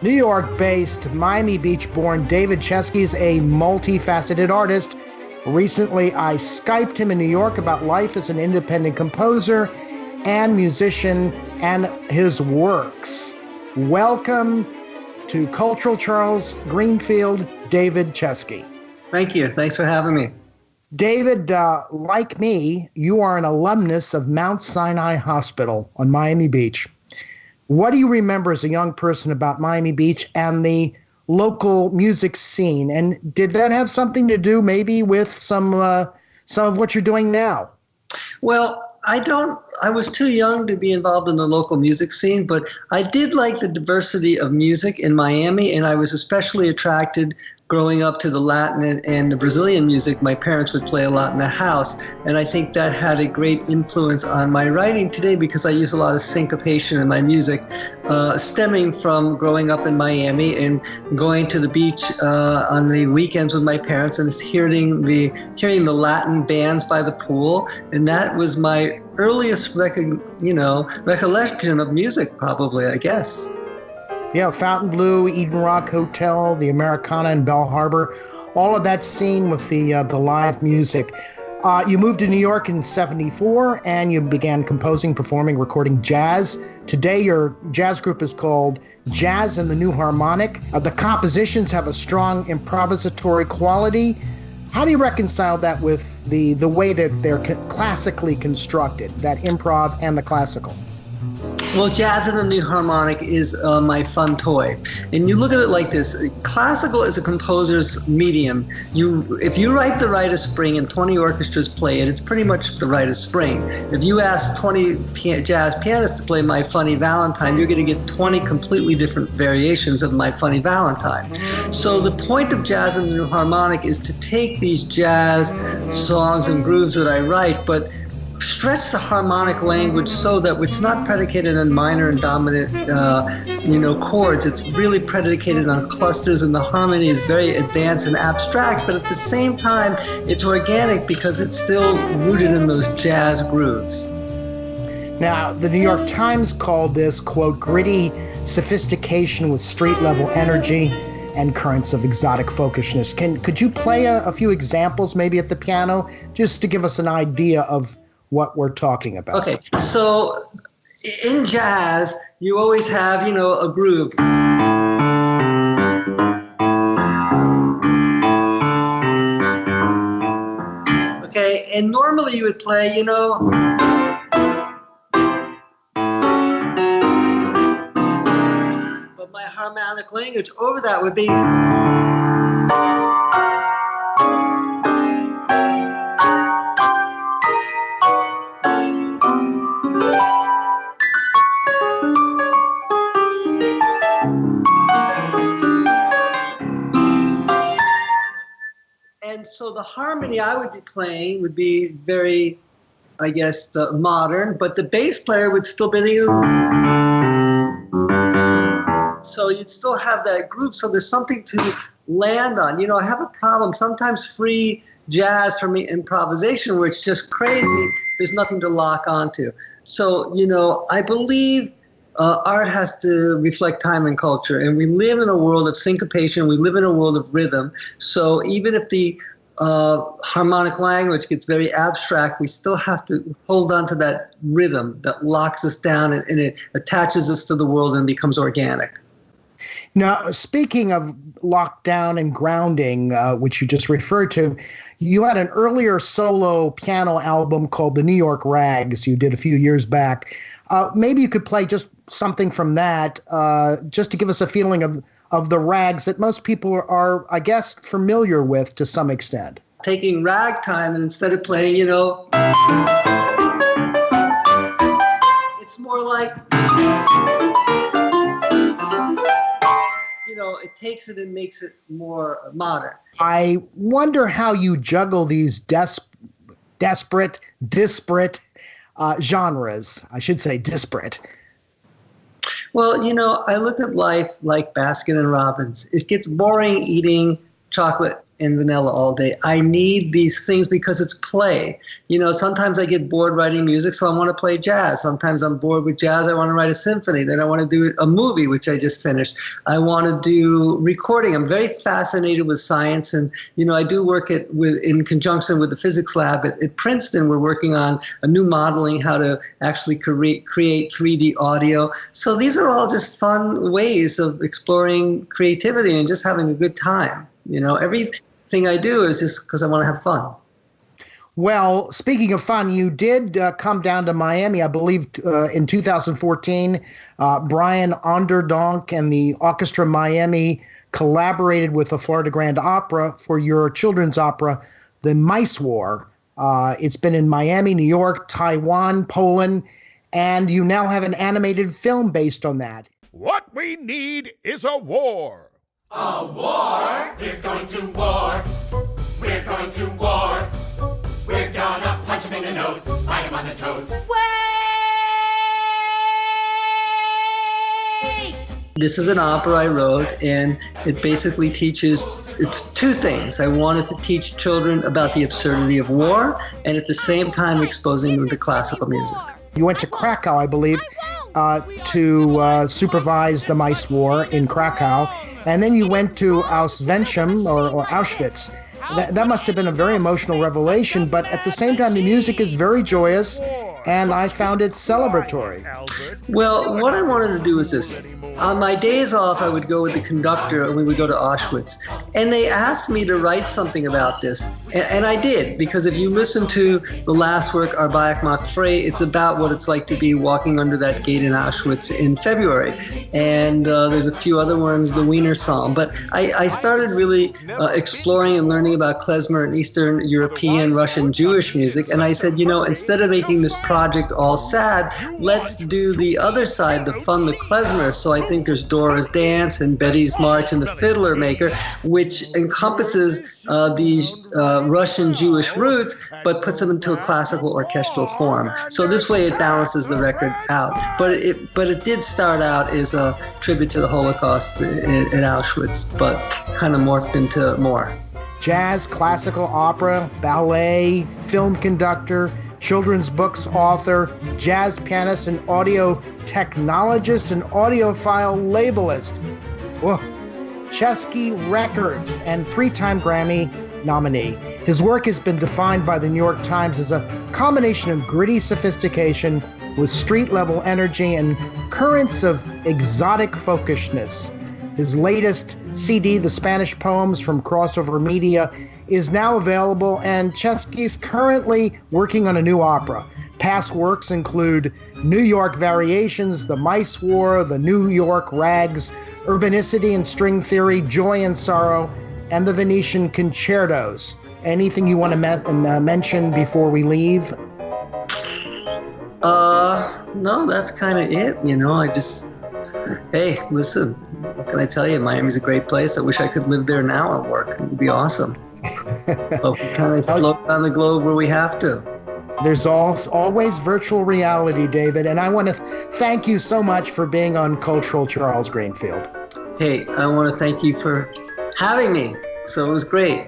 New York-based, Miami Beach-born David Chesky is a multifaceted artist. Recently, I Skyped him in New York about life as an independent composer and musician and his works. Welcome to Cultural Charles Greenfield, David Chesky. Thank you. Thanks for having me. David, like me, you are an alumnus of Mount Sinai Hospital on Miami Beach. What do you remember as a young person about Miami Beach and the local music scene? And did that have something to do maybe with some of what you're doing now? Well, I was too young to be involved in the local music scene, but I did like the diversity of music in Miami, and I was especially attracted growing up to the Latin and the Brazilian music. My parents would play a lot in the house, and I think that had a great influence on my writing today because I use a lot of syncopation in my music, stemming from growing up in Miami and going to the beach on the weekends with my parents and hearing the Latin bands by the pool, and that was my earliest recollection of music, probably, I guess. Yeah, Fontainebleau, Eden Rock Hotel, the Americana in Bell Harbor, all of that scene with the live music. You moved to New York in '74 and you began composing, performing, recording jazz. Today your jazz group is called Jazz and the New Harmonic. The compositions have a strong improvisatory quality. How do you reconcile that with the way that they're classically constructed, that improv and the classical? Well, Jazz and the New Harmonic is my fun toy. And you look at it like this. Classical is a composer's medium. If you write the Rite of Spring and 20 orchestras play it, it's pretty much the Rite of Spring. If you ask 20 jazz pianists to play My Funny Valentine, you're going to get 20 completely different variations of My Funny Valentine. So the point of Jazz and the New Harmonic is to take these jazz songs and grooves that I write, but stretch the harmonic language so that it's not predicated on minor and dominant chords. It's really predicated on clusters, and the harmony is very advanced and abstract, but at the same time it's organic because it's still rooted in those jazz grooves. Now, the New York Times called this, quote, gritty sophistication with street-level energy and currents of exotic folkishness. Could you play a few examples maybe at the piano just to give us an idea of what we're talking about? Okay, so in jazz, you always have, a groove. Okay, and normally you would play, but my harmonic language over that would be. And so the harmony I would be playing would be very, I guess, modern, but the bass player would still be the. So you'd still have that groove, so there's something to land on. I have a problem. Sometimes free jazz for me, improvisation, where it's just crazy, there's nothing to lock onto. So, I believe art has to reflect time and culture, and we live in a world of syncopation. We live in a world of rhythm. So even if the harmonic language gets very abstract, we still have to hold on to that rhythm that locks us down and it attaches us to the world and becomes organic. Now, speaking of lockdown and grounding, which you just referred to, you had an earlier solo piano album called The New York Rags you did a few years back. Maybe you could play just something from that, just to give us a feeling of the rags that most people are, I guess, familiar with to some extent. Taking ragtime and instead of playing, it's more like, it takes it and makes it more modern. I wonder how you juggle these disparate genres. I should say disparate. Well, I look at life like Baskin and Robbins. It gets boring eating chocolate and vanilla all day. I need these things because it's play. You know, sometimes I get bored writing music, so I want to play jazz. Sometimes I'm bored with jazz, I want to write a symphony. Then I want to do a movie, which I just finished. I want to do recording. I'm very fascinated with science, and you know, I do work in conjunction with the physics lab at Princeton. We're working on a new modeling how to actually create 3D audio. So these are all just fun ways of exploring creativity and just having a good time. You know, everything I do is just because I want to have fun. Well, speaking of fun, you did come down to Miami, I believe, in 2014. Brian Onderdonk and the Orchestra Miami collaborated with the Florida Grand Opera for your children's opera, The Mice War. It's been in Miami, New York, Taiwan, Poland, and you now have an animated film based on that. What we need is a war. A war? We're going to war. We're going to war. We're gonna punch him in the nose, bite him on the toes. Wait! This is an opera I wrote, and it basically teaches, it's two things. I wanted to teach children about the absurdity of war, and at the same time exposing them to classical music. You went to Krakow, I believe, to supervise the Mice War in Krakow, and then you went to Auschwitz or Auschwitz. That must have been a very emotional revelation, but at the same time, the music is very joyous, and I found it celebratory. Well, what I wanted to do was this. On my days off, I would go with the conductor and we would go to Auschwitz. And they asked me to write something about this. And I did, because if you listen to the last work, Arbeit macht frei, it's about what it's like to be walking under that gate in Auschwitz in February. And there's a few other ones, the Wiener Psalm. But I started really exploring and learning about klezmer and Eastern European, Russian, Jewish music. And I said, you know, instead of making this project all sad, let's do the other side, the fun, the klezmer. So I think there's Dora's Dance and Betty's March and the Fiddler Maker, which encompasses these Russian Jewish roots, but puts them into a classical orchestral form. So this way it balances the record out. But it did start out as a tribute to the Holocaust in Auschwitz, but kind of morphed into more. Jazz, classical opera, ballet, film conductor, children's books author, jazz pianist, and audio technologist, and audiophile labelist. Whoa. Chesky Records and 3-time Grammy nominee. His work has been defined by the New York Times as a combination of gritty sophistication with street-level energy and currents of exotic folkishness. His latest CD, The Spanish Poems from Crossover Media, is now available, and Chesky's currently working on a new opera. Past works include New York Variations, The Mice War, The New York Rags, Urbanicity and String Theory, Joy and Sorrow, and the Venetian Concertos. Anything you want to mention before we leave? No, that's kind of it. You know, hey, listen, what can I tell you? Miami's a great place. I wish I could live there now and work. It would be awesome. But we kind of float around the globe where we have to. There's always virtual reality, David, and I want to thank you so much for being on Cultural Charles Greenfield. Hey, I want to thank you for having me. So it was great.